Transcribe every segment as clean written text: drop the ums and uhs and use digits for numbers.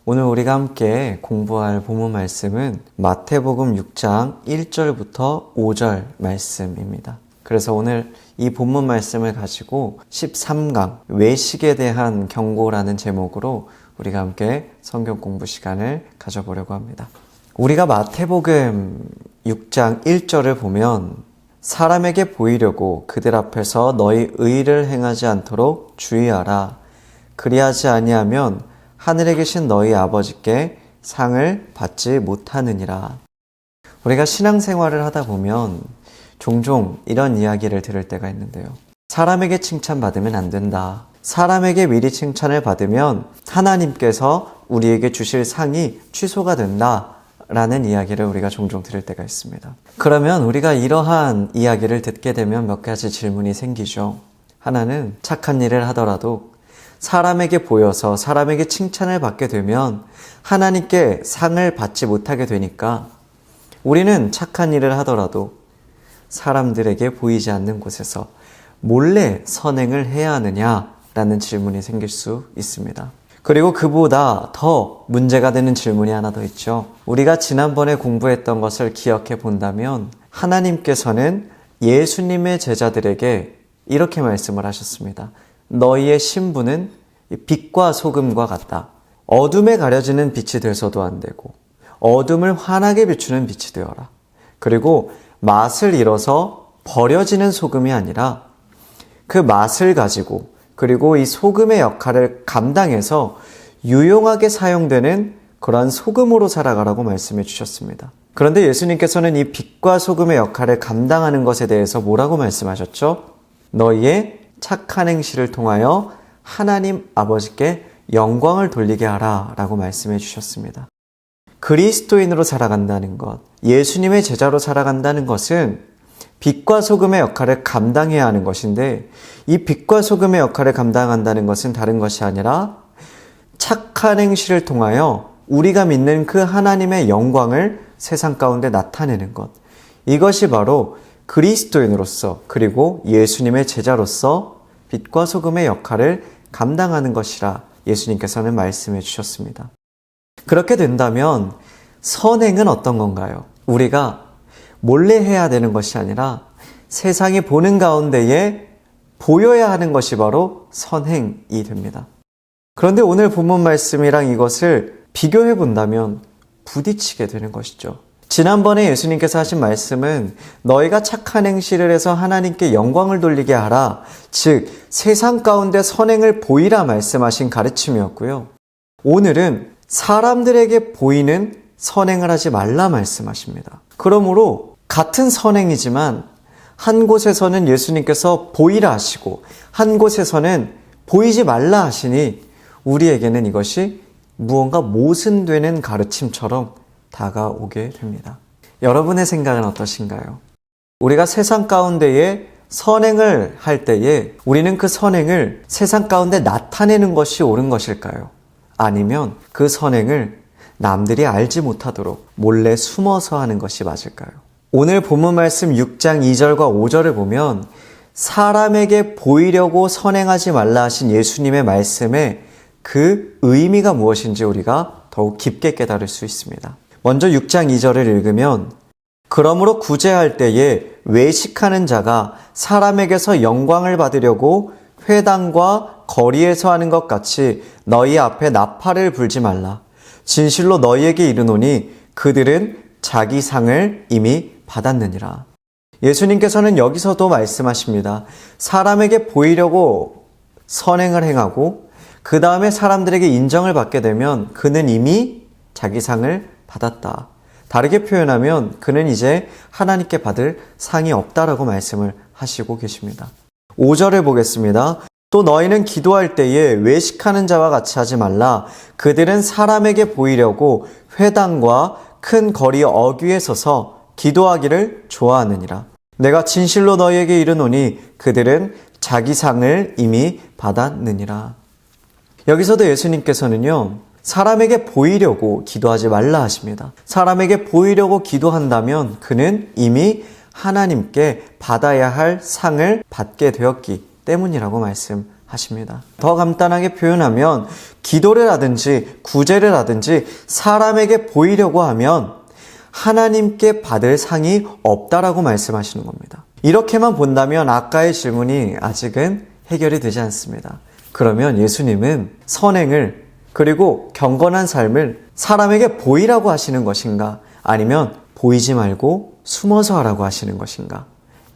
오늘 우리가 함께 공부할 본문 말씀은 마태복음 6장 1절부터 5절 말씀입니다. 그래서 오늘 이 본문 말씀을 가지고 13강 외식에 대한 경고라는 제목으로 우리가 함께 성경 공부 시간을 가져보려고 합니다. 우리가 마태복음 6장 1절을 보면 사람에게 보이려고 그들 앞에서 너희 의를 행하지 않도록 주의하라. 그리하지 아니하면 하늘에 계신 너희 아버지께 상을 받지 못하느니라. 우리가 신앙생활을 하다 보면 종종 이런 이야기를 들을 때가 있는데요. 사람에게 칭찬받으면 안 된다. 사람에게 미리 칭찬을 받으면 하나님께서 우리에게 주실 상이 취소가 된다. 라는 이야기를 우리가 종종 들을 때가 있습니다. 그러면 우리가 이러한 이야기를 듣게 되면 몇 가지 질문이 생기죠. 하나는 착한 일을 하더라도 사람에게 보여서 사람에게 칭찬을 받게 되면 하나님께 상을 받지 못하게 되니까 우리는 착한 일을 하더라도 사람들에게 보이지 않는 곳에서 몰래 선행을 해야 하느냐라는 질문이 생길 수 있습니다. 그리고 그보다 더 문제가 되는 질문이 하나 더 있죠. 우리가 지난번에 공부했던 것을 기억해 본다면 하나님께서는 예수님의 제자들에게 이렇게 말씀을 하셨습니다. 너희의 신분은 빛과 소금과 같다. 어둠에 가려지는 빛이 돼서도 안 되고 어둠을 환하게 비추는 빛이 되어라. 그리고 맛을 잃어서 버려지는 소금이 아니라 그 맛을 가지고 그리고 이 소금의 역할을 감당해서 유용하게 사용되는 그러한 소금으로 살아가라고 말씀해 주셨습니다. 그런데 예수님께서는 이 빛과 소금의 역할을 감당하는 것에 대해서 뭐라고 말씀하셨죠? 너희의 착한 행실을 통하여 하나님 아버지께 영광을 돌리게 하라 라고 말씀해 주셨습니다. 그리스도인으로 살아간다는 것, 예수님의 제자로 살아간다는 것은 빛과 소금의 역할을 감당해야 하는 것인데 이 빛과 소금의 역할을 감당한다는 것은 다른 것이 아니라 착한 행실을 통하여 우리가 믿는 그 하나님의 영광을 세상 가운데 나타내는 것. 이것이 바로 그리스도인으로서 그리고 예수님의 제자로서 빛과 소금의 역할을 감당하는 것이라 예수님께서는 말씀해 주셨습니다. 그렇게 된다면 선행은 어떤 건가요? 우리가 몰래 해야 되는 것이 아니라 세상이 보는 가운데에 보여야 하는 것이 바로 선행이 됩니다. 그런데 오늘 본문 말씀이랑 이것을 비교해 본다면 부딪히게 되는 것이죠. 지난번에 예수님께서 하신 말씀은 너희가 착한 행실을 해서 하나님께 영광을 돌리게 하라. 즉 세상 가운데 선행을 보이라 말씀하신 가르침이었고요. 오늘은 사람들에게 보이는 선행을 하지 말라 말씀하십니다. 그러므로 같은 선행이지만 한 곳에서는 예수님께서 보이라 하시고 한 곳에서는 보이지 말라 하시니 우리에게는 이것이 무언가 모순되는 가르침처럼 다가오게 됩니다. 여러분의 생각은 어떠신가요? 우리가 세상 가운데에 선행을 할 때에 우리는 그 선행을 세상 가운데 나타내는 것이 옳은 것일까요? 아니면 그 선행을 남들이 알지 못하도록 몰래 숨어서 하는 것이 맞을까요? 오늘 본문 말씀 6장 2절과 5절을 보면 사람에게 보이려고 선행하지 말라 하신 예수님의 말씀에 그 의미가 무엇인지 우리가 더욱 깊게 깨달을 수 있습니다. 먼저 6장 2절을 읽으면 그러므로 구제할 때에 외식하는 자가 사람에게서 영광을 받으려고 회당과 거리에서 하는 것 같이 너희 앞에 나팔을 불지 말라. 진실로 너희에게 이르노니 그들은 자기 상을 이미 받았느니라. 예수님께서는 여기서도 말씀하십니다. 사람에게 보이려고 선행을 행하고 그 다음에 사람들에게 인정을 받게 되면 그는 이미 자기 상을 받았다. 다르게 표현하면 그는 이제 하나님께 받을 상이 없다라고 말씀을 하시고 계십니다. 5절을 보겠습니다. 또 너희는 기도할 때에 외식하는 자와 같이 하지 말라. 그들은 사람에게 보이려고 회당과 큰 거리 어귀에 서서 기도하기를 좋아하느니라. 내가 진실로 너희에게 이르노니 그들은 자기 상을 이미 받았느니라. 여기서도 예수님께서는요, 사람에게 보이려고 기도하지 말라 하십니다. 사람에게 보이려고 기도한다면 그는 이미 하나님께 받아야 할 상을 받게 되었기 때문이라고 말씀하십니다. 하십니다. 더 간단하게 표현하면 기도를 하든지 구제를 하든지 사람에게 보이려고 하면 하나님께 받을 상이 없다라고 말씀하시는 겁니다. 이렇게만 본다면 아까의 질문이 아직은 해결이 되지 않습니다. 그러면 예수님은 선행을 그리고 경건한 삶을 사람에게 보이라고 하시는 것인가? 아니면 보이지 말고 숨어서 하라고 하시는 것인가?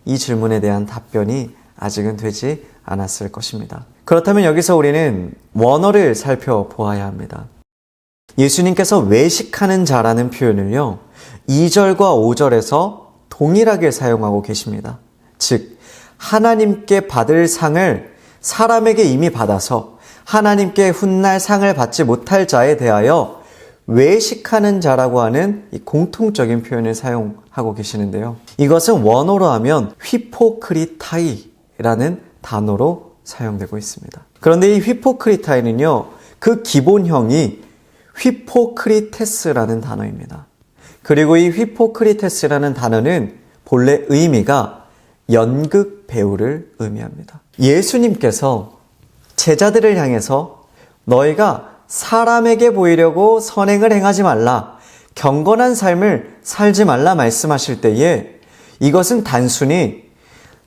이 질문에 대한 답변이 아직은 되지 않았을 것입니다. 그렇다면 여기서 우리는 원어를 살펴보아야 합니다. 예수님께서 외식하는 자라는 표현을요, 2절과 5절에서 동일하게 사용하고 계십니다. 즉, 하나님께 받을 상을 사람에게 이미 받아서 하나님께 훗날 상을 받지 못할 자에 대하여 외식하는 자라고 하는 이 공통적인 표현을 사용하고 계시는데요. 이것은 원어로 하면 휘포크리타이라는 단어로 사용되고 있습니다. 그런데 이 휘포크리타이는요, 그 기본형이 휘포크리테스라는 단어입니다. 그리고 이 휘포크리테스라는 단어는 본래 의미가 연극 배우를 의미합니다. 예수님께서 제자들을 향해서 너희가 사람에게 보이려고 선행을 행하지 말라, 경건한 삶을 살지 말라 말씀하실 때에 이것은 단순히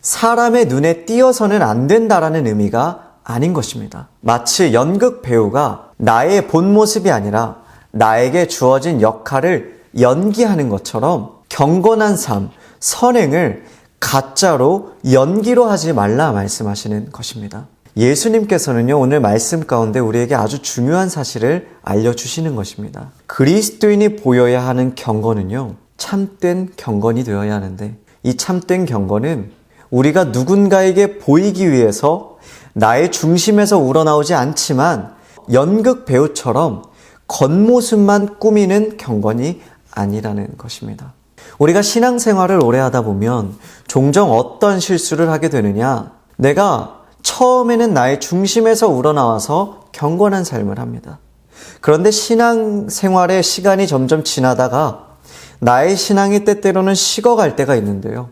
사람의 눈에 띄어서는 안 된다라는 의미가 아닌 것입니다. 마치 연극 배우가 나의 본 모습이 아니라 나에게 주어진 역할을 연기하는 것처럼 경건한 삶, 선행을 가짜로 연기로 하지 말라 말씀하시는 것입니다. 예수님께서는요, 오늘 말씀 가운데 우리에게 아주 중요한 사실을 알려주시는 것입니다. 그리스도인이 보여야 하는 경건은요, 참된 경건이 되어야 하는데, 이 참된 경건은 우리가 누군가에게 보이기 위해서 나의 중심에서 우러나오지 않지만 연극 배우처럼 겉모습만 꾸미는 경건이 아니라는 것입니다. 우리가 신앙생활을 오래 하다 보면 종종 어떤 실수를 하게 되느냐, 내가 처음에는 나의 중심에서 우러나와서 경건한 삶을 합니다. 그런데 신앙생활의 시간이 점점 지나다가 나의 신앙이 때때로는 식어갈 때가 있는데요.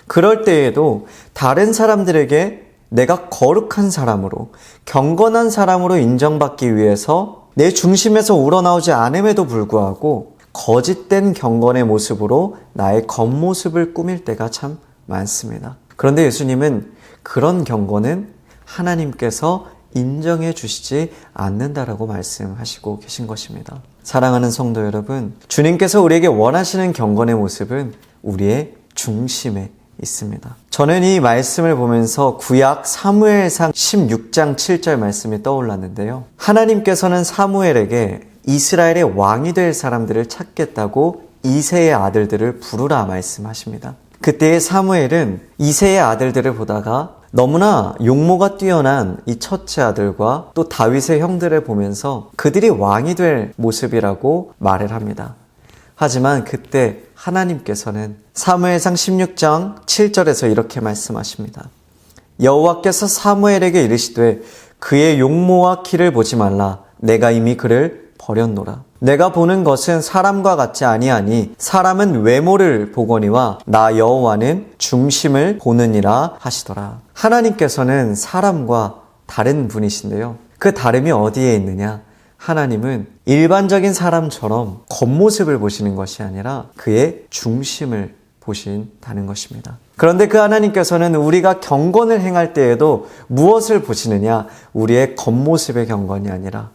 그럴 때에도 다른 사람들에게 내가 거룩한 사람으로, 경건한 사람으로 인정받기 위해서 내 중심에서 우러나오지 않음에도 불구하고 거짓된 경건의 모습으로 나의 겉모습을 꾸밀 때가 참 많습니다. 그런데 예수님은 그런 경건은 하나님께서 인정해 주시지 않는다라고 말씀하시고 계신 것입니다. 사랑하는 성도 여러분, 주님께서 우리에게 원하시는 경건의 모습은 우리의 중심에 있습니다. 저는 이 말씀을 보면서 구약 사무엘상 16장 7절 말씀이 떠올랐는데요. 하나님께서는 사무엘에게 이스라엘의 왕이 될 사람들을 찾겠다고 이새의 아들들을 부르라 말씀하십니다. 그때의 사무엘은 이새의 아들들을 보다가 너무나 용모가 뛰어난 이 첫째 아들과 또 다윗의 형들을 보면서 그들이 왕이 될 모습이라고 말을 합니다. 하지만 그때 하나님께서는 사무엘상 16장 7절에서 이렇게 말씀하십니다. 여호와께서 사무엘에게 이르시되 그의 용모와 키를 보지 말라. 내가 이미 그를 버렸노라. 내가 보는 것은 사람과 같지 아니하니 사람은 외모를 보거니와 나 여호와는 중심을 보느니라 하시더라. 하나님께서는 사람과 다른 분이신데요. 그 다름이 어디에 있느냐? 하나님은 일반적인 사람처럼 겉모습을 보시는 것이 아니라 그의 중심을 보신다는 것입니다. 그런데 그 하나님께서는 우리가 경건을 행할 때에도 무엇을 보시느냐? 우리의 겉모습의 경건이 아니라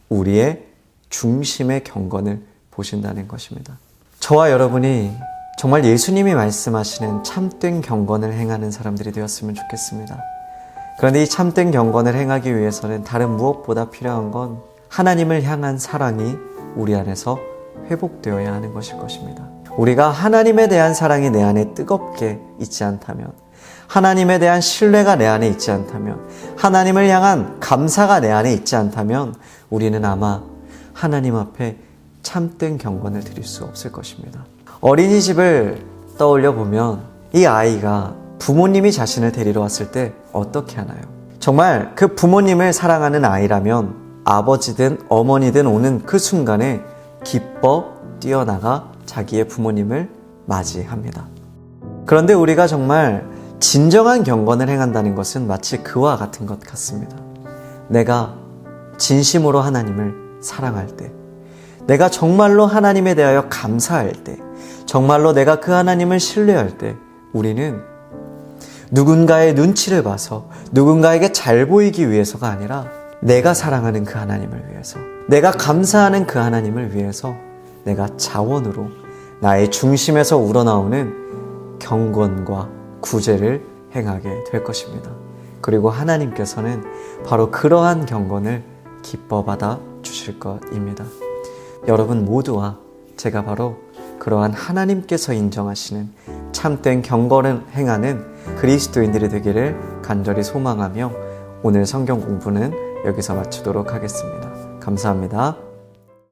우리의 중심의 경건을 보신다는 것입니다. 저와 여러분이 정말 예수님이 말씀하시는 참된 경건을 행하는 사람들이 되었으면 좋겠습니다. 그런데 이 참된 경건을 행하기 위해서는 다른 무엇보다 필요한 건 하나님을 향한 사랑이 우리 안에서 회복되어야 하는 것일 것입니다. 우리가 하나님에 대한 사랑이 내 안에 뜨겁게 있지 않다면, 하나님에 대한 신뢰가 내 안에 있지 않다면, 하나님을 향한 감사가 내 안에 있지 않다면 우리는 아마 하나님 앞에 참된 경건을 드릴 수 없을 것입니다. 어린이집을 떠올려 보면 이 아이가 부모님이 자신을 데리러 왔을 때 어떻게 하나요? 정말 그 부모님을 사랑하는 아이라면 아버지든 어머니든 오는 그 순간에 기뻐 뛰어나가 자기의 부모님을 맞이합니다. 그런데 우리가 정말 진정한 경건을 행한다는 것은 마치 그와 같은 것 같습니다. 내가 진심으로 하나님을 사랑할 때, 내가 정말로 하나님에 대하여 감사할 때, 정말로 내가 그 하나님을 신뢰할 때, 우리는 누군가의 눈치를 봐서 누군가에게 잘 보이기 위해서가 아니라 내가 사랑하는 그 하나님을 위해서, 내가 감사하는 그 하나님을 위해서 내가 자원으로 나의 중심에서 우러나오는 경건과 구제를 행하게 될 것입니다. 그리고 하나님께서는 바로 그러한 경건을 기뻐 받아 주실 것입니다. 여러분 모두와 제가 바로 그러한 하나님께서 인정하시는 참된 경건을 행하는 그리스도인들이 되기를 간절히 소망하며 오늘 성경 공부는 여기서 마치도록 하겠습니다. 감사합니다.